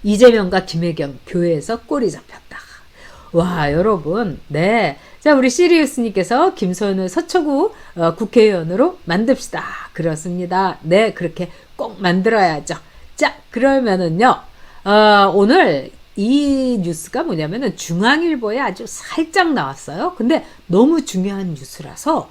이재명과 김혜경 교회에서 꼴이 잡혔다. 와, 여러분. 네. 자, 우리 시리우스님께서 김소연을 서초구 국회의원으로 만듭시다. 그렇습니다. 네, 그렇게 꼭 만들어야죠. 자, 그러면은요, 오늘 이 뉴스가 뭐냐면은 중앙일보에 아주 살짝 나왔어요. 근데 너무 중요한 뉴스라서,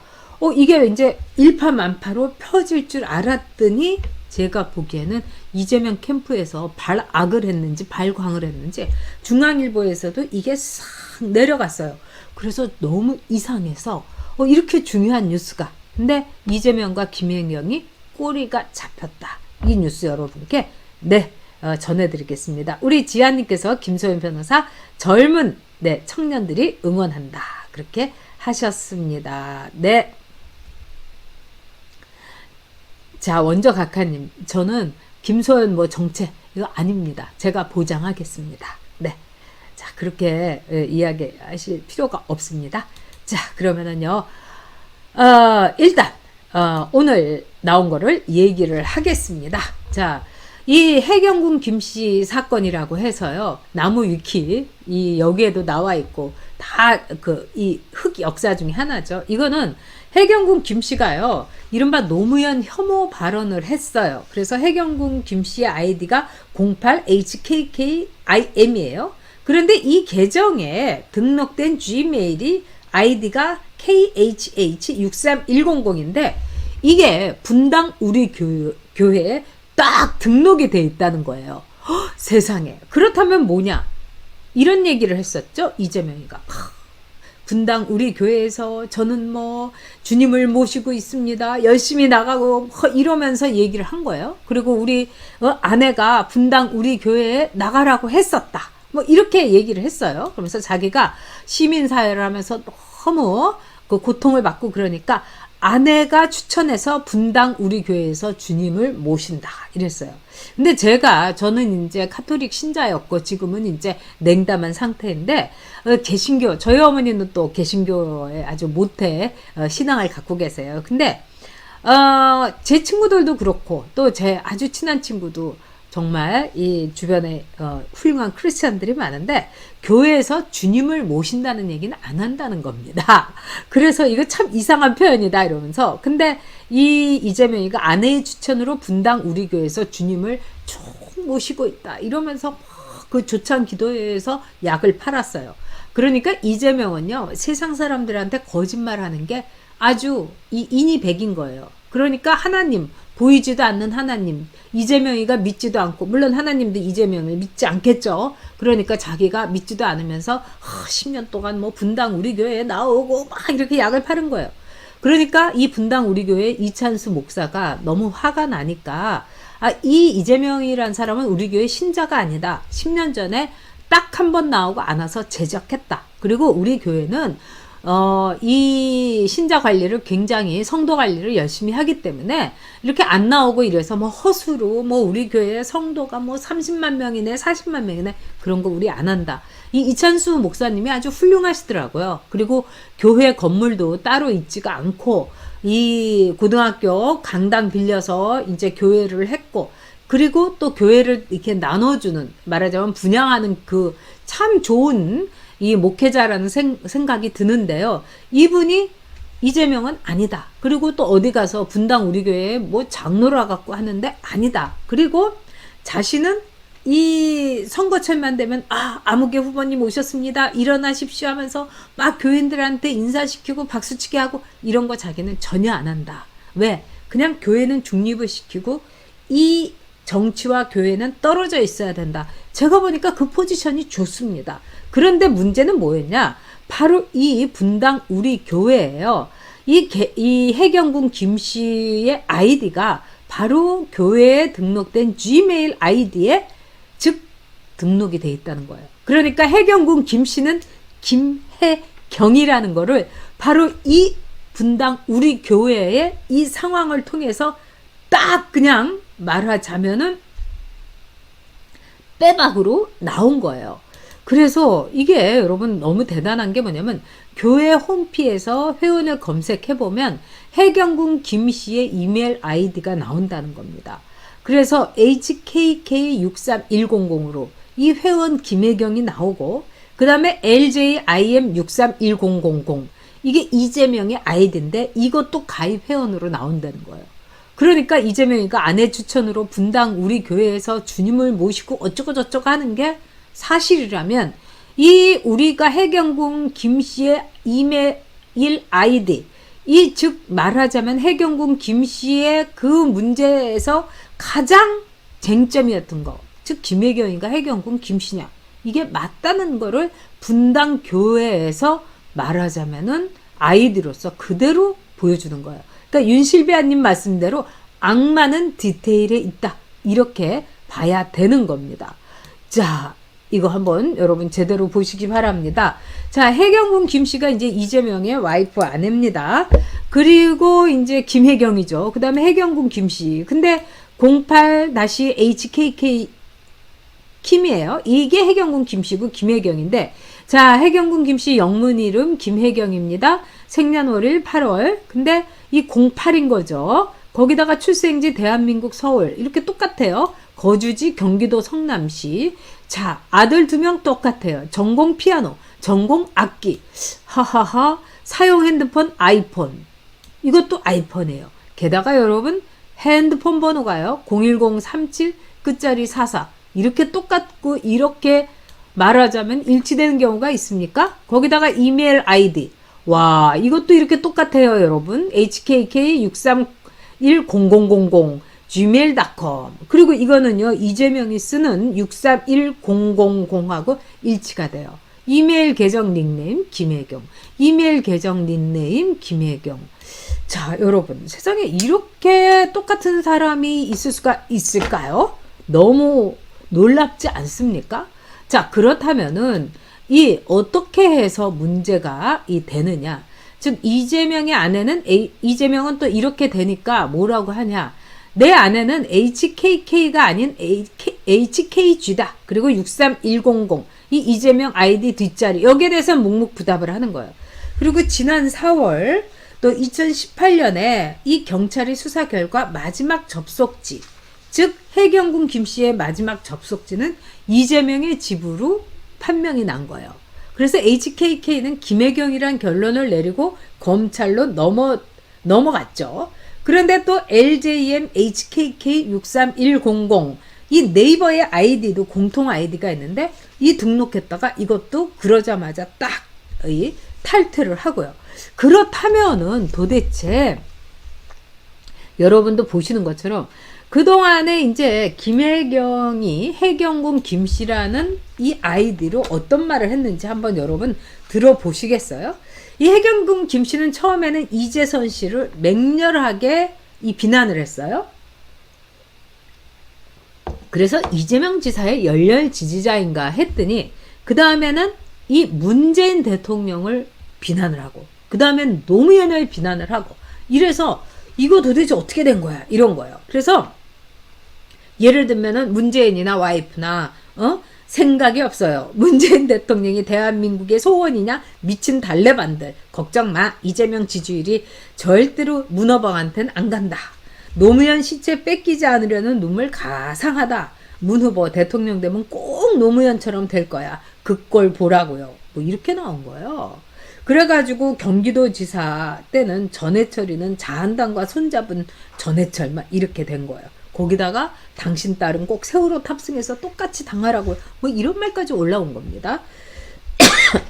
이게 이제 일파만파로 펴질 줄 알았더니, 제가 보기에는 이재명 캠프에서 발악을 했는지 발광을 했는지 중앙일보에서도 이게 싹 내려갔어요. 그래서 너무 이상해서 이렇게 중요한 뉴스가, 근데 이재명과 김혜경이 꼬리가 잡혔다. 이 뉴스 여러분께 전해드리겠습니다. 우리 지아님께서 김소연 변호사 젊은 청년들이 응원한다. 그렇게 하셨습니다. 네. 자, 원저 각하님, 저는 김소연 정책 이거 아닙니다. 제가 보장하겠습니다. 네. 자, 그렇게 이야기하실 필요가 없습니다. 자, 그러면은요, 일단 오늘 나온 거를 얘기를 하겠습니다. 자, 이 해경군 김씨 사건이라고 해서요, 나무 위키 여기에도 나와 있고 다 이 흑 역사 중에 하나죠. 이거는 해경군 김씨가요, 이른바 노무현 혐오 발언을 했어요. 그래서 해경군 김씨의 아이디가 08HKKIM이에요. 그런데 이 계정에 등록된 gmail이 아이디가 KHH63100인데 이게 분당 우리 교회에 딱 등록이 돼 있다는 거예요. 세상에. 그렇다면 뭐냐? 이런 얘기를 했었죠. 이재명이가. 분당 우리 교회에서 저는 주님을 모시고 있습니다. 열심히 나가고 이러면서 얘기를 한 거예요. 그리고 우리 아내가 분당 우리 교회에 나가라고 했었다. 이렇게 얘기를 했어요. 그러면서 자기가 시민사회를 하면서 너무 그 고통을 받고 그러니까 아내가 추천해서 분당 우리 교회에서 주님을 모신다. 이랬어요. 근데 저는 이제 카톨릭 신자였고 지금은 이제 냉담한 상태인데 개신교, 저희 어머니는 또 개신교에 아주 모태 신앙을 갖고 계세요. 근데 제 친구들도 그렇고 또 제 아주 친한 친구도 정말 이 주변에 훌륭한 크리스찬들이 많은데 교회에서 주님을 모신다는 얘기는 안 한다는 겁니다. 그래서 이거 참 이상한 표현이다 이러면서, 근데 이 이재명이가 아내의 추천으로 분당 우리 교회에서 주님을 쭉 모시고 있다 이러면서 그 조찬 기도회에서 약을 팔았어요. 그러니까 이재명은요, 세상 사람들한테 거짓말하는 게 아주 인이 백인 거예요. 그러니까 하나님, 보이지도 않는 하나님, 이재명이가 믿지도 않고, 물론 하나님도 이재명을 믿지 않겠죠. 그러니까 자기가 믿지도 않으면서 10년 동안 분당 우리 교회에 나오고 막 이렇게 약을 파는 거예요. 그러니까 이 분당 우리 교회 이찬수 목사가 너무 화가 나니까 이 이재명이란 사람은 우리 교회 신자가 아니다. 10년 전에 딱 한 번 나오고 안 와서 제적했다. 그리고 우리 교회는 이 신자 관리를 굉장히 성도 관리를 열심히 하기 때문에 이렇게 안 나오고 이래서 허수로 우리 교회 성도가 30만 명이네 40만 명이네 그런 거 우리 안 한다. 이 이찬수 목사님이 아주 훌륭하시더라고요. 그리고 교회 건물도 따로 있지가 않고 이 고등학교 강당 빌려서 이제 교회를 했고, 그리고 또 교회를 이렇게 나눠주는, 말하자면 분양하는 그 참 좋은 이 목회자라는 생각이 드는데요. 이분이 이재명은 아니다. 그리고 또 어디 가서 분당 우리 교회에 장로라 갖고 하는데 아니다. 그리고 자신은 이 선거철만 되면 아무개 후보님 오셨습니다. 일어나십시오 하면서 막 교인들한테 인사시키고 박수치게 하고 이런 거 자기는 전혀 안 한다. 왜? 그냥 교회는 중립을 시키고 이 정치와 교회는 떨어져 있어야 된다. 제가 보니까 그 포지션이 좋습니다. 그런데 문제는 뭐였냐? 바로 이 분당 우리 교회예요. 이 해경군 김씨의 아이디가 바로 교회에 등록된 gmail 아이디에 즉 등록이 돼 있다는 거예요. 그러니까 해경군 김씨는 김혜경이라는 거를 바로 이 분당 우리 교회의 이 상황을 통해서 딱 그냥 말하자면은 빼박으로 나온 거예요. 그래서 이게 여러분 너무 대단한 게 뭐냐면 교회 홈피에서 회원을 검색해보면 해경군 김씨의 이메일 아이디가 나온다는 겁니다. 그래서 HKK63100으로 이 회원 김혜경이 나오고 그 다음에 LJIM631000 이게 이재명의 아이디인데 이것도 가입 회원으로 나온다는 거예요. 그러니까 이재명이가 아내 추천으로 분당 우리 교회에서 주님을 모시고 어쩌고 저쩌고 하는 게 사실이라면 이 우리가 해경궁 김씨의 이메일 아이디 이 즉 말하자면 해경궁 김씨의 그 문제에서 가장 쟁점이었던 거 즉 김혜경인가 해경궁 김씨냐 이게 맞다는 거를 분당 교회에서 말하자면은 아이디로서 그대로 보여주는 거예요. 그러니까 윤실비아님 말씀대로 악마는 디테일에 있다 이렇게 봐야 되는 겁니다. 자, 이거 한번 여러분 제대로 보시기 바랍니다. 자, 해경궁 김씨가 이제 이재명의 와이프 아내입니다. 그리고 이제 김혜경이죠. 그 다음에 해경궁 김씨. 근데 08-HKK 김이에요. 이게 해경궁 김씨고 김혜경인데 자, 해경궁 김씨 영문 이름 김혜경입니다. 생년월일 8월. 근데 이 08인 거죠. 거기다가 출생지 대한민국 서울 이렇게 똑같아요. 거주지 경기도 성남시. 자, 아들 2명 똑같아요. 전공 피아노, 전공 악기. 하하하. 사용 핸드폰 아이폰. 이것도 아이폰이에요. 게다가 여러분 핸드폰 번호가요. 01037 끝자리 44. 이렇게 똑같고 이렇게 말하자면 일치되는 경우가 있습니까? 거기다가 이메일 아이디. 와, 이것도 이렇게 똑같아요, 여러분. hkk631000 gmail.com. 그리고 이거는요, 이재명이 쓰는 631000하고 일치가 돼요. 이메일 계정 닉네임 김혜경. 이메일 계정 닉네임 김혜경. 자, 여러분, 세상에 이렇게 똑같은 사람이 있을 수가 있을까요? 너무 놀랍지 않습니까? 자, 그렇다면은 이 어떻게 해서 문제가 되느냐? 즉 이재명의 아내는 이재명은 또 이렇게 되니까 뭐라고 하냐? 내 아내는 HKK가 아닌 HKG다. 그리고 63100 이 이재명 아이디 뒷자리 여기에 대해서 묵묵부답을 하는 거예요. 그리고 지난 4월 또 2018년에 이 경찰이 수사 결과 마지막 접속지 즉 해경궁 김씨의 마지막 접속지는 이재명의 집으로 판명이 난 거예요. 그래서 HKK는 김혜경이란 결론을 내리고 검찰로 넘어갔죠. 그런데 또 LJM HKK63100 이 네이버의 아이디도 공통 아이디가 있는데 이 등록했다가 이것도 그러자마자 딱 탈퇴를 하고요. 그렇다면은 도대체 여러분도 보시는 것처럼 그동안에 이제 김혜경이 해경궁 김씨라는 이 아이디로 어떤 말을 했는지 한번 여러분 들어보시겠어요? 이 해경궁 김씨는 처음에는 이재선 씨를 맹렬하게 비난을 했어요. 그래서 이재명 지사의 열렬 지지자인가 했더니 그 다음에는 이 문재인 대통령을 비난을 하고 그 다음엔 노무현을 비난을 하고 이래서 이거 도대체 어떻게 된 거야? 이런 거예요. 그래서 예를 들면은 문재인이나 와이프나 생각이 없어요. 문재인 대통령이 대한민국의 소원이냐? 미친 달래반들. 걱정 마. 이재명 지지율이 절대로 문어방한테는 안 간다. 노무현 시체 뺏기지 않으려는 눈물 가상하다. 문 후보 대통령 되면 꼭 노무현처럼 될 거야. 그 꼴 보라고요. 뭐 이렇게 나온 거예요. 그래가지고 경기도지사 때는 전해철이는 자한당과 손잡은 전해철 막 이렇게 된 거예요. 거기다가 당신 딸은 꼭 세월호 탑승해서 똑같이 당하라고 뭐 이런 말까지 올라온 겁니다.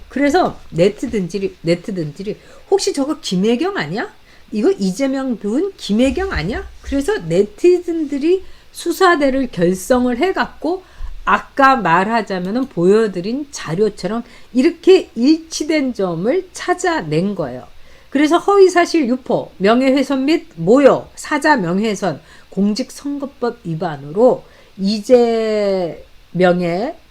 그래서 네티즌들이 혹시 저거 김혜경 아니야? 이거 이재명 둔 김혜경 아니야? 그래서 네티즌들이 수사대를 결성을 해갖고 아까 말하자면은 보여드린 자료처럼 이렇게 일치된 점을 찾아낸 거예요. 그래서 허위사실 유포, 명예훼손 및 모욕, 사자 명예훼손, 공직선거법 위반으로 이재명에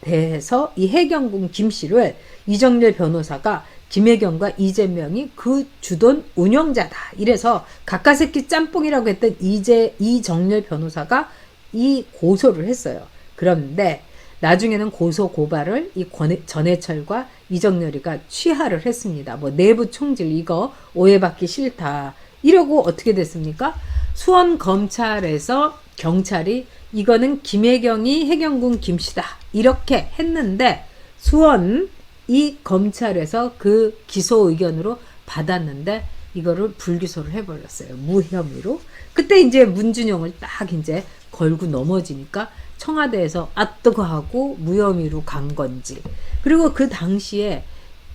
대해서 이 해경궁 김씨를 이정렬 변호사가 김혜경과 이재명이 그 주돈 운영자다. 이래서 가까새끼 짬뽕이라고 했던 이정렬 변호사가 이 고소를 했어요. 그런데 나중에는 고소 고발을 이 전해철과 이정렬이가 취하를 했습니다. 뭐 내부 총질 이거 오해받기 싫다. 이러고 어떻게 됐습니까? 수원 검찰에서 경찰이 이거는 김혜경이 해경군 김씨다 이렇게 했는데 수원 이 검찰에서 그 기소 의견으로 받았는데 이거를 불기소를 해버렸어요. 무혐의로. 그때 이제 문준용을 딱 이제 걸고 넘어지니까 청와대에서 뜨거 하고 무혐의로 간 건지. 그리고 그 당시에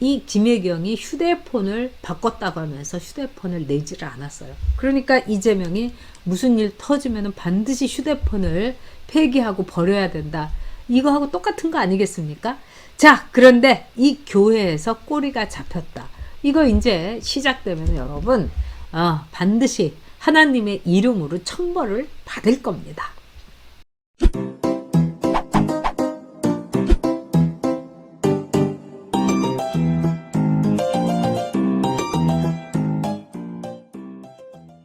이 김혜경이 휴대폰을 바꿨다고 하면서 휴대폰을 내지를 않았어요. 그러니까 이재명이 무슨 일 터지면 반드시 휴대폰을 폐기하고 버려야 된다. 이거하고 똑같은 거 아니겠습니까? 자, 그런데 이 교회에서 꼬리가 잡혔다. 이거 이제 시작되면 여러분 반드시 하나님의 이름으로 천벌을 받을 겁니다.